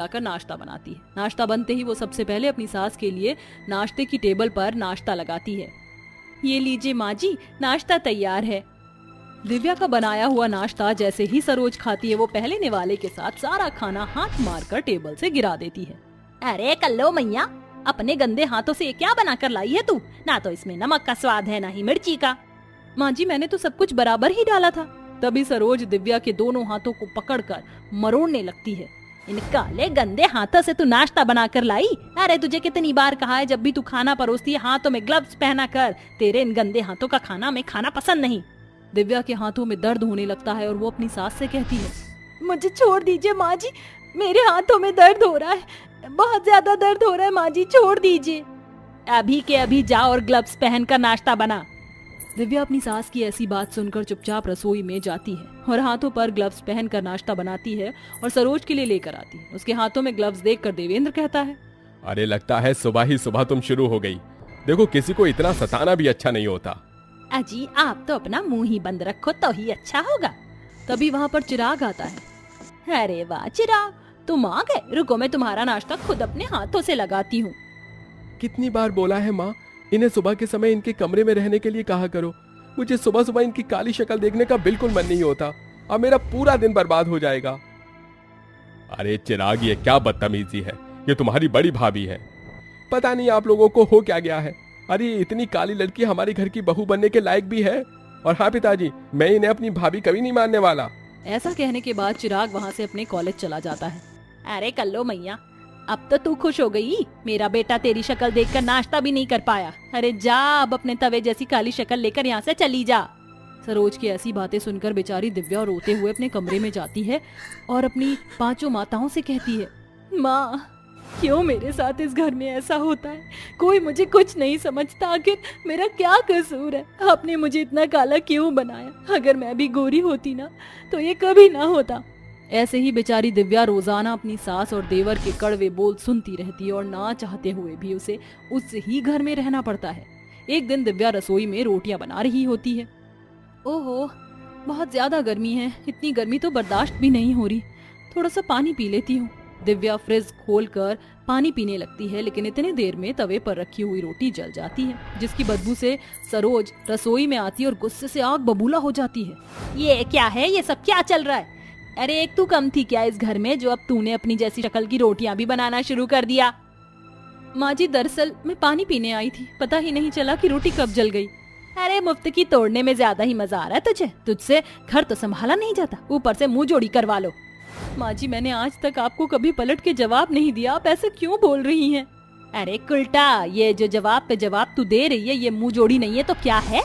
आकर नाश्ता बनाती है। नाश्ता बनते ही वो सबसे पहले अपनी सास के लिए नाश्ते की टेबल पर नाश्ता लगाती है। ये लीजिए माँ जी, नाश्ता तैयार है। दिव्या का बनाया हुआ नाश्ता जैसे ही सरोज खाती है वो पहले निवाले के साथ सारा खाना हाथ मारकर टेबल से गिरा देती है। अरे कल्लो मैया, अपने गंदे हाथों से ये क्या बनाकर लाई है तू? ना तो इसमें नमक का स्वाद है, ना ही मिर्ची का। माँ जी, मैंने तो सब कुछ बराबर ही डाला था। तभी सरोज दिव्या के दोनों हाथों को पकड़कर मरोड़ने लगती है। इन काले गंदे हाथों से तू नाश्ता बनाकर लाई? अरे तुझे कितनी बार कहा है, जब भी तू खाना परोसती है हाथों में ग्लव्स पहना कर। तेरे इन गंदे हाथों का खाना मैं खाना पसंद नहीं। दिव्या के हाथों में दर्द होने लगता है और वो अपनी सास से कहती है, मुझे छोड़ दीजिए माँ जी, मेरे हाथों में दर्द हो रहा है, बहुत ज्यादा दर्द हो रहा है माँ जी, छोड़ दीजिए। अभी के अभी जा और ग्लव्स पहनकर नाश्ता बना। दिव्या अपनी सास की ऐसी बात सुनकर चुपचाप रसोई में जाती है और हाथों पर ग्लव्स पहनकर नाश्ता बनाती है और सरोज के लिए लेकर आती है। उसके हाथों में ग्लव्स देखकर देवेंद्र कहता है, अरे लगता है सुबह ही सुबह तुम शुरू हो गई। देखो, किसी को इतना सताना भी अच्छा नहीं होता। अजी, आप तो अपना मुंह ही बंद रखो तो ही अच्छा होगा। तभी वहाँ पर चिराग आता है। अरे वाह चिराग, तुम आ गए। रुको, मैं तुम्हारा नाश्ता खुद अपने हाथों से लगाती हूँ। कितनी बार बोला है माँ, इन्हें सुबह के समय इनके कमरे में रहने के लिए कहा करो। मुझे सुबह सुबह इनकी काली शक्ल देखने का बिल्कुल मन नहीं होता। अब मेरा पूरा दिन बर्बाद हो जाएगा। अरे चिराग, ये क्या बदतमीजी है। ये तुम्हारी बड़ी भाभी है। पता नहीं आप लोगों को हो क्या गया है। अरे इतनी काली लड़की हमारे घर की बहू बनने के लायक भी है। और हाँ पिताजी, मैं इन्हें अपनी भाभी कभी नहीं मानने वाला। ऐसा कहने के बाद चिराग वहाँ से अपने कॉलेज चला जाता है। अरे कल्लो मैया, अब तो तू खुश हो गई। मेरा बेटा तेरी शक्ल देखकर नाश्ता भी नहीं कर पाया। अरे जा, अब अपने तवे जैसी काली शक्ल लेकर यहाँ से चली जा। सरोज की ऐसी बातें सुनकर बेचारी दिव्या रोते हुए अपने कमरे में जाती है और अपनी पांचों माताओं से कहती है, माँ, क्यों मेरे साथ इस घर में ऐसा होता है? कोई मुझे कुछ नहीं समझता। आखिर मेरा क्या कसूर है? आपने मुझे इतना काला क्यों बनाया? अगर मैं भी गोरी होती ना तो ये कभी ना होता। ऐसे ही बेचारी दिव्या रोजाना अपनी सास और देवर के कड़वे बोल सुनती रहती है और ना चाहते हुए भी उसे उस ही घर में रहना पड़ता है। एक दिन दिव्या रसोई में रोटियां बना रही होती है। ओहो, बहुत ज्यादा गर्मी है। इतनी गर्मी तो बर्दाश्त भी नहीं हो रही। थोड़ा सा पानी पी लेती हूँ। दिव्या फ्रिज खोलकर पानी पीने लगती है, लेकिन इतनी देर में तवे पर रखी हुई रोटी जल जाती है, जिसकी बदबू से सरोज रसोई में आती है और गुस्से से आग बबूला हो जाती है। ये क्या है? ये सब क्या चल रहा है? अरे एक तू कम थी क्या इस घर में, जो अब तूने अपनी जैसी शक्ल की रोटियां भी बनाना शुरू कर दिया? माँ जी, दरअसल मैं पानी पीने आई थी, पता ही नहीं चला कि रोटी कब जल गई। अरे मुफ्त की तोड़ने में ज्यादा ही मजा आ रहा है तुझे। तुझसे घर तो संभाला नहीं जाता, ऊपर से मुंह जोड़ी करवा लो। माँ जी, मैंने आज तक आपको कभी पलट के जवाब नहीं दिया, आप ऐसे क्यों बोल रही हैं? अरे कुल्टा, ये जो जवाब पे जवाब तू दे रही है ये मुंह जोड़ी नहीं है तो क्या है?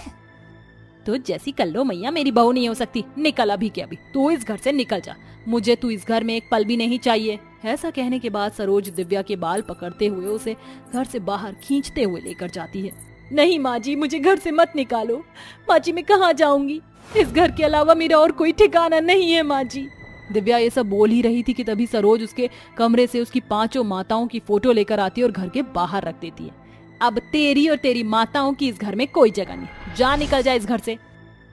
तो जैसी कल्लो मैया मेरी बहू नहीं हो सकती। निकल अभी के अभी, तू इस घर से निकल जा। मुझे तू इस घर में एक पल भी नहीं चाहिए। ऐसा कहने के बाद सरोज दिव्या के बाल पकड़ते हुए उसे घर से बाहर खींचते हुए लेकर जाती है। नहीं माँ जी, मुझे घर से मत निकालो। माँ जी, मैं कहाँ जाऊंगी? इस घर के अलावा मेरा और कोई ठिकाना नहीं है माँ जी। दिव्या ये सब बोल ही रही थी कि तभी सरोज उसके कमरे से उसकी पांचों माताओं की फोटो लेकर आती है और घर के बाहर रख देती है। अब तेरी और तेरी माताओं की इस घर में कोई जगह नहीं। जा, निकल जा इस घर से।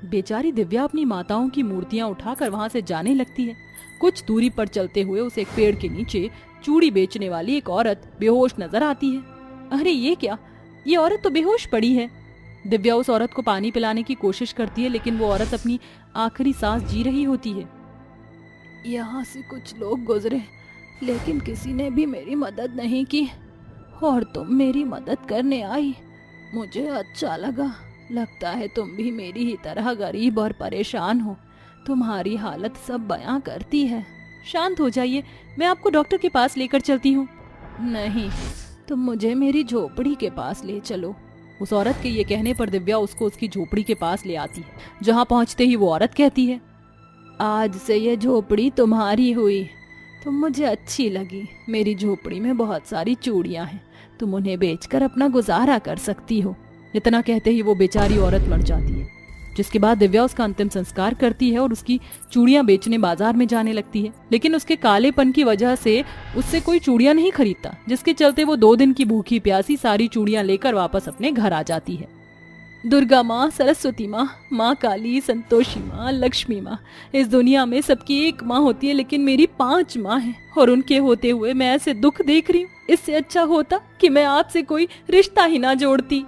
बेचारी दिव्या अपनी माताओं की मूर्तियां उठाकर वहां से जाने लगती है। कुछ दूरी पर चलते हुए उसे एक पेड़ के नीचे चूड़ी बेचने वाली एक औरत बेहोश नजर आती है। अरे ये क्या, ये औरत तो बेहोश पड़ी है। दिव्या उस औरत को पानी पिलाने की कोशिश करती है, लेकिन वो औरत अपनी आखिरी सांस जी रही होती है। यहाँ से कुछ लोग गुजरे, लेकिन किसी ने भी मेरी मदद नहीं की, और तुम मेरी मदद करने आई, मुझे अच्छा लगा। लगता है तुम भी मेरी ही तरह गरीब और परेशान हो। तुम्हारी हालत सब बयां करती है। शांत हो जाइए, मैं आपको डॉक्टर के पास लेकर चलती हूँ। नहीं, तुम मुझे मेरी झोपड़ी के पास ले चलो। उस औरत के ये कहने पर दिव्या उसको उसकी झोपड़ी के पास ले आती है। जहाँ पहुँचते ही वो औरत कहती है, आज से ये झोपड़ी तुम्हारी हुई। तुम मुझे अच्छी लगी। मेरी झोपड़ी में बहुत सारी चूड़ियां हैं, तुम उन्हें बेचकर अपना गुजारा कर सकती हो। इतना कहते ही वो बेचारी औरत मर जाती है, जिसके बाद दिव्या उसका अंतिम संस्कार करती है और उसकी चूड़ियां बेचने बाजार में जाने लगती है। लेकिन उसके कालेपन की वजह से उससे कोई चूड़ियां नहीं खरीदता, जिसके चलते वो 2 दिन की भूखी प्यासी सारी चूड़ियां लेकर वापस अपने घर आ जाती है। दुर्गा माँ, सरस्वती माँ, माँ काली, संतोषी माँ, लक्ष्मी माँ। इस दुनिया में सबकी एक माँ होती है, लेकिन मेरी 5 माँ हैं और उनके होते हुए मैं ऐसे दुख देख रही हूँ। इससे अच्छा होता कि मैं आपसे कोई रिश्ता ही ना जोड़ती।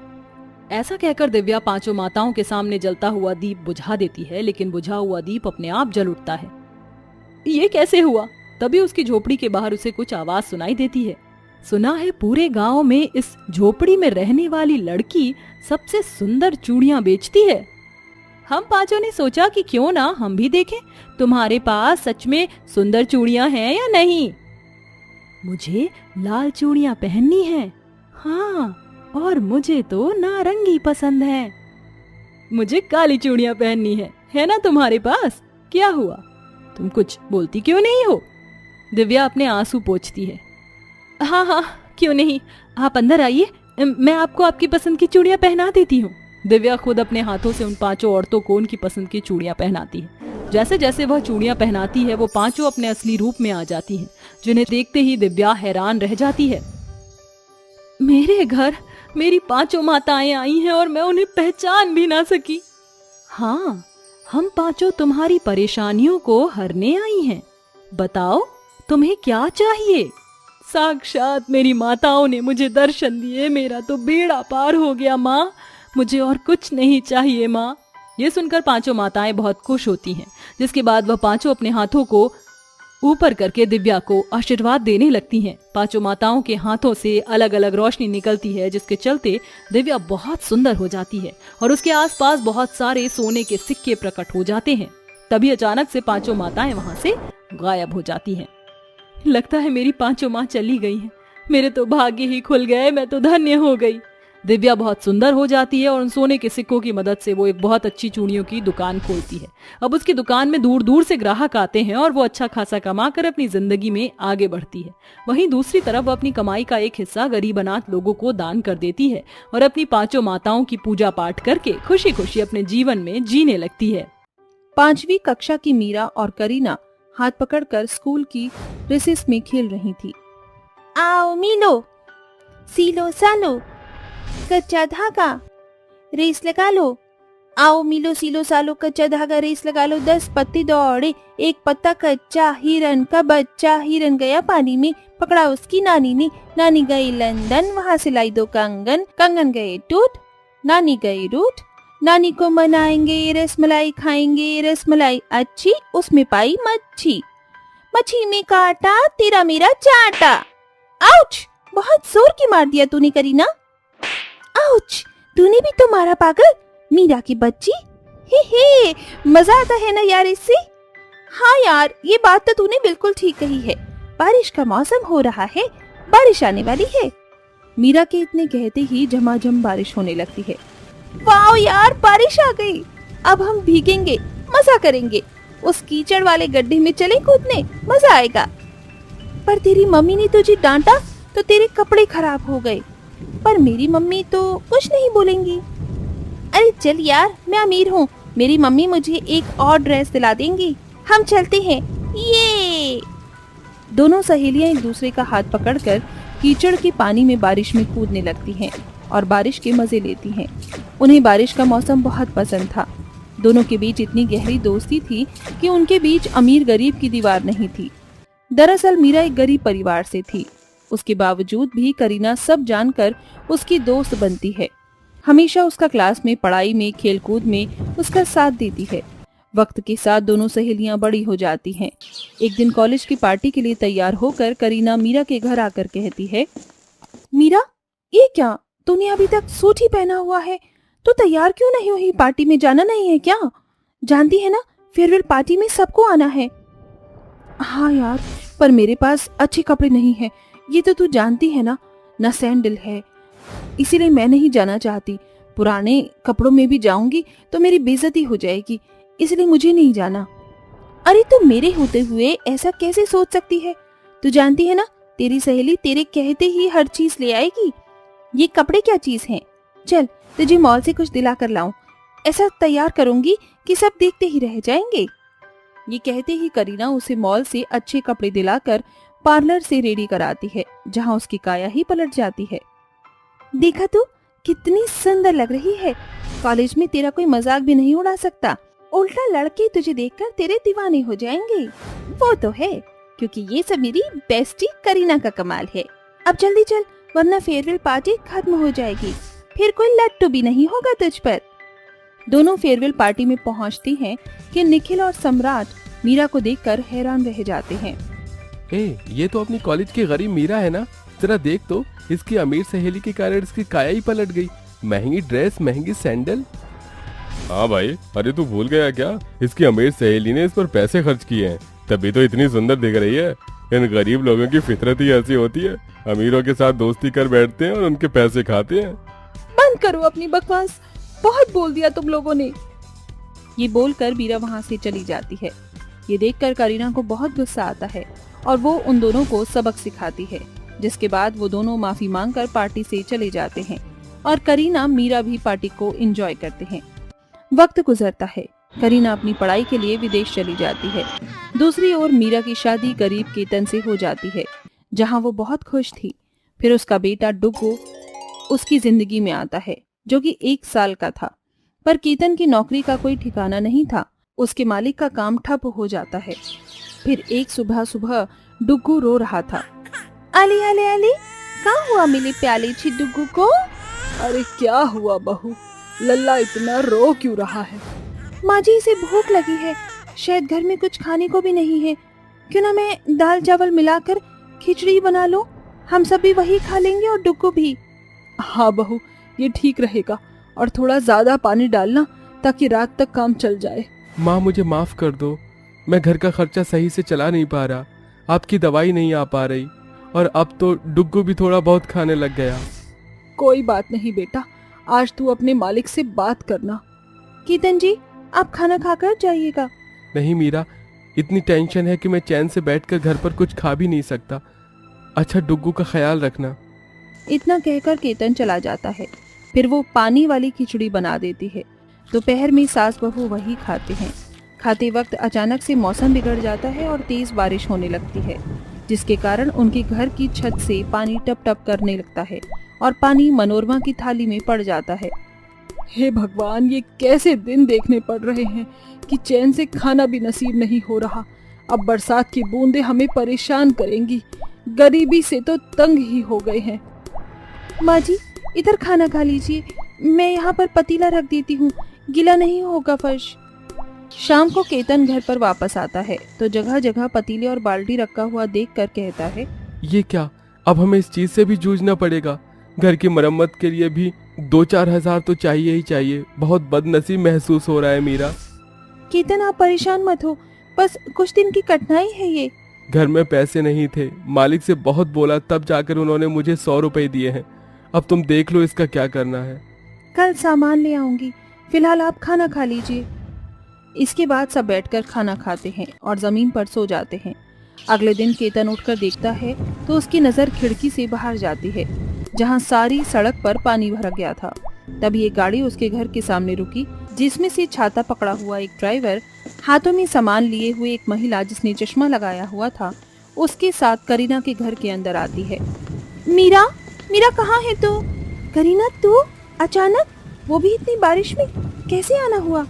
ऐसा कहकर दिव्या 5 माताओं के सामने जलता हुआ दीप बुझा देती है, लेकिन बुझा हुआ दीप अपने आप जल उठता है। ये कैसे हुआ? तभी उसकी झोपड़ी के बाहर उसे कुछ आवाज सुनाई देती है। सुना है पूरे गांव में इस झोपड़ी में रहने वाली लड़की सबसे सुंदर चूड़ियां बेचती है। हम 5 ने सोचा कि क्यों ना हम भी देखें तुम्हारे पास सच में सुंदर चूड़ियां हैं या नहीं। मुझे लाल चूड़ियां पहननी हैं। हाँ, और मुझे तो नारंगी पसंद है। मुझे काली चूड़ियां पहननी है ना तुम्हारे पास? क्या हुआ, तुम कुछ बोलती क्यों नहीं हो? दिव्या अपने आंसू पोंछती है। हाँ हाँ, क्यों नहीं, आप अंदर आइए, मैं आपको आपकी पसंद की चूड़ियां पहना देती हूँ। दिव्या खुद अपने हाथों से उन 5 औरतों को उनकी पसंद की चूड़ियां पहनाती है। जैसे जैसे वह चूड़ियां पहनाती है, वो 5 अपने असली रूप में आ जाती हैं, जिन्हें देखते ही दिव्या हैरान रह जाती है। मेरे घर मेरी 5 माताएं आई हैं और मैं उन्हें पहचान भी ना सकी। हाँ, हम 5 तुम्हारी परेशानियों को हरने आई हैं। बताओ तुम्हें क्या चाहिए? साक्षात मेरी माताओं ने मुझे दर्शन दिए, मेरा तो बेड़ा पार हो गया माँ, मुझे और कुछ नहीं चाहिए माँ। ये सुनकर 5 माताएं बहुत खुश होती हैं, जिसके बाद वह 5 अपने हाथों को ऊपर करके दिव्या को आशीर्वाद देने लगती हैं। 5 माताओं के हाथों से अलग अलग रोशनी निकलती है, जिसके चलते दिव्या बहुत सुंदर हो जाती है और उसके आसपास बहुत सारे सोने के सिक्के प्रकट हो जाते हैं। तभी अचानक से 5 माताएं वहां से गायब हो जाती हैं। लगता है मेरी 5 माँ चली गई हैं। मेरे तो भाग्य ही खुल गए, मैं तो धन्य हो गई। दिव्या बहुत सुंदर हो जाती है और उन सोने के सिक्कों की मदद से वो एक बहुत अच्छी चूड़ियों की दुकान खोलती है। अब उसकी दुकान में दूर दूर से ग्राहक आते हैं और वो अच्छा खासा कमा कर अपनी जिंदगी में आगे बढ़ती है। वहीं दूसरी तरफ अपनी कमाई का एक हिस्सा गरीब अनाथ लोगों को दान कर देती है और अपनी 5 माताओं की पूजा पाठ करके खुशी खुशी अपने जीवन में जीने लगती है। 5वीं कक्षा की मीरा और करीना हाथ पकड़कर स्कूल की रिसेस में खेल रही थी। आओ मिलो, सीलो सालो, कच्चा धागा, रेस लगा लो। आओ मिलो सीलो सालो, कच्चा धागा, रेस लगा लो। 10 पत्ते दौड़े, एक पत्ता कच्चा, हिरन का बच्चा। हिरन गया पानी में, पकड़ा उसकी नानी ने। नानी गई लंदन, वहाँ से लाई 2 कंगन। कंगन गए टूट, नानी गई रूठ। नानी को मनाएंगे, रसमलाई खाएंगे। रसमलाई अच्छी, उसमें पाई मच्छी। मच्छी में काटा, तेरा मेरा चाटा। आउच, बहुत जोर की मार दिया तूने करीना। आउच, तूने भी तो मारा पागल, मीरा की बच्ची। हे मजा आता है ना यार इससे। हाँ यार, ये बात तो तूने बिल्कुल ठीक कही है। बारिश का मौसम हो रहा है, बारिश आने वाली है। मीरा के इतने कहते ही झमाझम बारिश होने लगती है। वाओ यार, बारिश आ गई। अब हम भीगेंगे, मजा करेंगे। उस कीचड़ वाले गड्ढे में चले कूदने, मजा आएगा। पर तेरी मम्मी ने तुझे डांटा तो तेरे कपड़े खराब हो गए। पर मेरी मम्मी तो कुछ नहीं बोलेंगी। अरे चल यार, मैं अमीर हूँ, मेरी मम्मी मुझे एक और ड्रेस दिला देंगी। हम चलते हैं। ये दोनों सहेलियां एक दूसरे का हाथ पकड़कर कीचड़ के पानी में बारिश में कूदने लगती हैं और बारिश के मजे लेती हैं। उन्हें बारिश का मौसम बहुत पसंद था। दोनों के बीच इतनी गहरी दोस्ती थी कि उनके बीच अमीर गरीब की दीवार नहीं थी। दरअसल मीरा एक गरीब परिवार से थी। उसके बावजूद भी करीना सब जानकर उसकी दोस्त बनती है। हमेशा उसका क्लास में, पढ़ाई में, खेलकूद में उसका साथ देती है। वक्त के साथ दोनों सहेलियां बड़ी हो जाती हैं। एक दिन कॉलेज की पार्टी के लिए तैयार होकर करीना मीरा के घर आकर कहती है, मीरा ये क्या, तूने अभी तक सूट ही पहना हुआ है, तो तैयार क्यों नहीं हुई? पार्टी में जाना नहीं है क्या? जानती है ना, फेयरवेल पार्टी में सबको आना है। हाँ यार, पर मेरे पास अच्छे कपड़े नहीं है, ये तो तू जानती है ना सैंडल है, इसीलिए मैं नहीं जाना चाहती। पुराने कपड़ों में भी जाऊंगी तो मेरी बेइज्जती हो जाएगी, इसलिए मुझे नहीं जाना। अरे तू मेरे होते हुए ऐसा कैसे सोच सकती है? तू जानती है ना, तेरी सहेली तेरे कहते ही हर चीज ले आएगी। ये कपड़े क्या चीज हैं? चल तुझे मॉल से कुछ दिला कर लाऊं, ऐसा तैयार करूंगी कि सब देखते ही रह जाएंगे। ये कहते ही करीना उसे मॉल से अच्छे कपड़े दिलाकर पार्लर से रेडी कराती है, जहां उसकी काया ही पलट जाती है। देखा तू कितनी सुंदर लग रही है, कॉलेज में तेरा कोई मजाक भी नहीं उड़ा सकता। उल्टा लड़के तुझे देखकर तेरे दीवाने हो जाएंगे। वो तो है, क्योंकि ये सब मेरी बेस्टी करीना का कमाल है। अब जल्दी चल, वरना फेयरवेल पार्टी खत्म हो जाएगी, फिर कोई लट्टू भी नहीं होगा तुझ पर। दोनों फेयरवेल पार्टी में पहुंचती हैं कि निखिल और सम्राट मीरा को देखकर हैरान रह जाते हैं। ये तो अपनी कॉलेज की गरीब मीरा है ना, जरा देख तो, इसकी अमीर सहेली के कारण इसकी काया ही पलट गई। महंगी ड्रेस, महंगी सैंडल। हाँ भाई, अरे तू भूल गया क्या, इसकी अमीर सहेली ने इस पर पैसे खर्च किए हैं, तभी तो इतनी सुंदर दिख रही है। इन गरीब लोगों की फितरत ही ऐसी होती है, अमीरों के साथ दोस्ती कर बैठते हैं और उनके पैसे खाते हैं। बंद करो अपनी बकवास, बहुत बोल दिया तुम लोगों ने। ये बोलकर मीरा वहाँ से चली जाती है। ये देखकर करीना को बहुत गुस्सा आता है और वो उन दोनों को सबक सिखाती है, जिसके बाद वो दोनों माफी मांगकर पार्टी से चले जाते हैं और करीना मीरा भी पार्टी को एंजॉय करते हैं। वक्त गुजरता है, करीना अपनी पढ़ाई के लिए विदेश चली जाती है। दूसरी ओर मीरा की शादी गरीब केतन से हो जाती है, जहां वो बहुत खुश थी। फिर उसका बेटा डुग्गू उसकी जिंदगी में आता है, जो कि 1 साल का था। पर केतन की नौकरी का कोई ठिकाना नहीं था, उसके मालिक का काम ठप हो जाता है। फिर एक सुबह डुग्गू रो रहा था। अली अली अली, कहाँ हुआ मेरे प्याले छी डुग्गू को? अरे क्या हुआ बहू, लल्ला इतना रो क्यों रहा है? माँ जी, इसे भूख लगी है, शायद घर में कुछ खाने को भी नहीं है। क्यों ना मैं दाल चावल मिलाकर खिचड़ी बना लूं, हम सब भी वही खा लेंगे और डुग्गू भी। हाँ बहू, ये ठीक रहेगा, और थोड़ा ज्यादा पानी डालना ताकि रात तक काम चल जाए। माँ मुझे माफ कर दो, मैं घर का खर्चा सही से चला नहीं पा रहा, आपकी दवाई नहीं आ पा रही, और अब तो डुग्गू भी थोड़ा बहुत खाने लग गया। कोई बात नहीं बेटा, आज तू अपने मालिक से बात करना। केतन जी, आप खाना खाकर जाइएगा। नहीं मीरा, इतनी टेंशन है कि मैं चैन से बैठकर घर पर कुछ खा भी नहीं सकता। अच्छा, डुग्गू का ख्याल रखना। इतना कहकर केतन चला जाता है। फिर वो पानी वाली खिचड़ी बना देती है। दोपहर में सास बहू वही खाते हैं। खाते वक्त अचानक से मौसम बिगड़ जाता है और तेज बारिश होने लगती है, जिसके कारण उनके घर की छत से पानी टप टप करने लगता है और पानी मनोरमा की थाली में पड़ जाता है। हे भगवान, ये कैसे दिन देखने पड़ रहे हैं कि चैन से खाना भी नसीब नहीं हो रहा। अब बरसात की बूंदें हमें परेशान करेंगी, गरीबी से तो तंग ही हो गए हैं। माँ जी, इधर खाना खा लीजिए, मैं यहाँ पर पतीला रख देती हूँ, गीला नहीं होगा फर्श। शाम को केतन घर पर वापस आता है तो जगह जगह पतीले और बाल्टी रखा हुआ देखकर कहता है, ये क्या, अब हमें इस चीज से भी जूझना पड़ेगा। घर की मरम्मत के लिए भी 2-4 हजार तो चाहिए ही चाहिए। बहुत बदनसीब महसूस हो रहा है मीरा। केतन, आप परेशान मत हो, बस कुछ दिन की कठिनाई है ये। घर में पैसे नहीं थे, मालिक से बहुत बोला, तब जाकर उन्होंने मुझे 100 रुपए दिए हैं। अब तुम देख लो इसका क्या करना है। कल सामान ले आऊंगी, फिलहाल आप खाना खा लीजिए। इसके बाद सब बैठकर खाना खाते हैं और जमीन पर सो जाते हैं। अगले दिन केतन उठकर देखता है तो उसकी नजर खिड़की से बाहर जाती है, जहां सारी सड़क पर पानी भर गया था। तभी एक गाड़ी उसके घर के सामने रुकी, जिसमें से छाता पकड़ा हुआ एक ड्राइवर, हाथों में सामान लिए हुए एक महिला जिसने चश्मा लगाया हुआ था, उसके साथ करीना के घर के अंदर आती है। मीरा, मीरा कहाँ है तू? करीना, तू अचानक, वो भी इतनी बारिश में कैसे आना हुआ?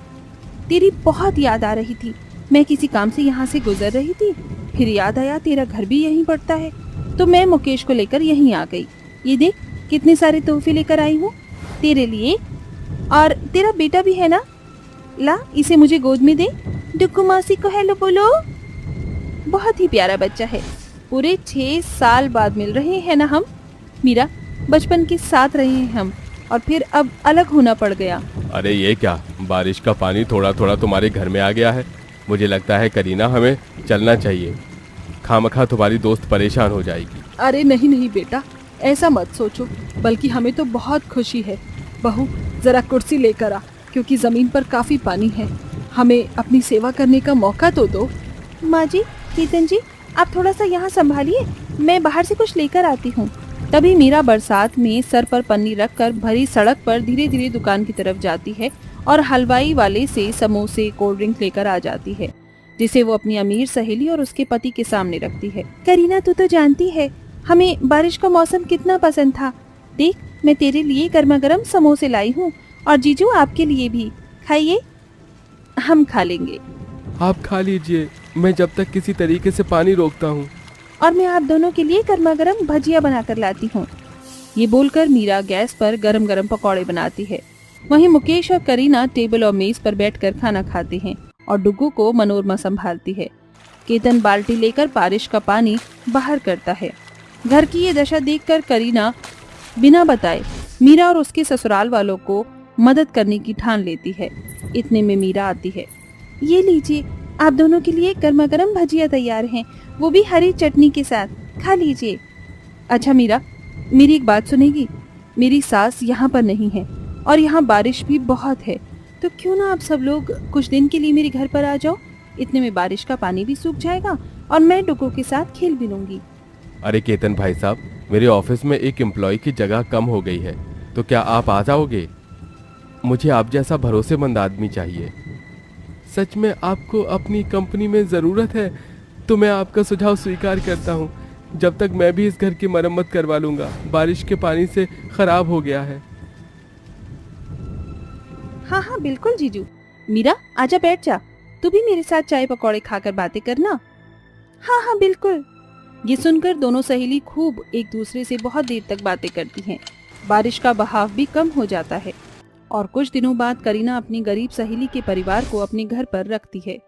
तेरी बहुत याद आ रही थी, मैं किसी काम से यहाँ से गुजर रही थी, फिर याद आया तेरा घर भी यहीं पड़ता है, तो मैं मुकेश को लेकर यहीं आ गई। ये देख कितने सारे तोहफे लेकर आई हूँ तेरे लिए, और तेरा बेटा भी है ना, ला इसे मुझे गोद में दे। डुग्गू मौसी को हेलो बोलो। बहुत ही प्यारा बच्चा है, पूरे 6 साल बाद मिल रहे हैं ना हम। मीरा, बचपन के साथ रहे हैं हम और फिर अब अलग होना पड़ गया। अरे ये क्या, बारिश का पानी थोड़ा थोड़ा तुम्हारे घर में आ गया है। मुझे लगता है करीना, हमें चलना चाहिए, खामखा तुम्हारी दोस्त परेशान हो जाएगी। अरे नहीं नहीं बेटा, ऐसा मत सोचो, बल्कि हमें तो बहुत खुशी है। बहू, जरा कुर्सी लेकर आ, क्योंकि जमीन पर काफी पानी है, हमें अपनी सेवा करने का मौका तो दो। माँ जी, केतन जी, आप थोड़ा सा यहाँ संभालिए, मैं बाहर से कुछ लेकर आती हूँ। तभी मीरा बरसात में सर पर पन्नी रखकर भरी सड़क पर धीरे धीरे दुकान की तरफ जाती है और हलवाई वाले से समोसे, कोल्ड ड्रिंक लेकर आ जाती है, जिसे वो अपनी अमीर सहेली और उसके पति के सामने रखती है। करीना, तू तो जानती है हमें बारिश का मौसम कितना पसंद था। देख, मैं तेरे लिए गर्मा गर्म समोसे लाई हूँ और जीजू आपके लिए भी, खाइए। हम खा लेंगे। आप खा लीजिए, मैं जब तक किसी तरीके से पानी रोकता हूँ। और मैं आप दोनों के लिए गर्मा गर्म भजिया बनाकर लाती हूँ। ये बोलकर मीरा गैस पर गरम गरम पकौड़े बनाती है। वहीं मुकेश और करीना टेबल और मेज पर बैठकर खाना खाते हैं और डुग्गू को मनोरमा संभालती है। केतन बाल्टी लेकर बारिश का पानी बाहर करता है। घर की ये दशा देखकर करीना बिना बताए मीरा और उसके ससुराल वालों को मदद करने की ठान लेती है। इतने में मीरा आती है। ये लीजिए, आप दोनों के लिए गर्मा गर्म भजिया तैयार हैं, वो भी हरी चटनी के साथ, खा लीजिए। अच्छा मीरा, मेरी एक बात सुनेगी? मेरी सास यहाँ पर नहीं है और यहाँ बारिश भी बहुत है, तो क्यों ना आप सब लोग कुछ दिन के लिए मेरे घर पर आ जाओ। इतने में बारिश का पानी भी सूख जाएगा और मैं डुग्गू के साथ खेल भी लूंगी। अरे केतन भाई साहब, मेरे ऑफिस में एक एम्प्लॉय की जगह कम हो गई है, तो क्या आप आ जाओगे? मुझे आप जैसा भरोसेमंद आदमी चाहिए। सच में आपको अपनी कंपनी में ज़रूरत है तो मैं आपका सुझाव स्वीकार करता हूँ। जब तक मैं भी इस घर की मरम्मत करवा लूँगा, बारिश के पानी से खराब हो गया है। हाँ हाँ बिल्कुल जीजू। मीरा आजा, बैठ जा, तू भी मेरे साथ चाय पकौड़े खाकर बातें करना। हाँ हाँ बिल्कुल। ये सुनकर दोनों सहेली खूब एक दूसरे से बहुत देर तक बातें करती हैं। बारिश का बहाव भी कम हो जाता है और कुछ दिनों बाद करीना अपनी गरीब सहेली के परिवार को अपने घर पर रखती है।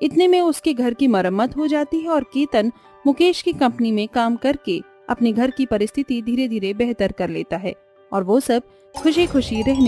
इतने में उसके घर की मरम्मत हो जाती है और केतन मुकेश की कंपनी में काम करके अपने घर की परिस्थिति धीरे धीरे बेहतर कर लेता है और वो सब खुशी खुशी रहने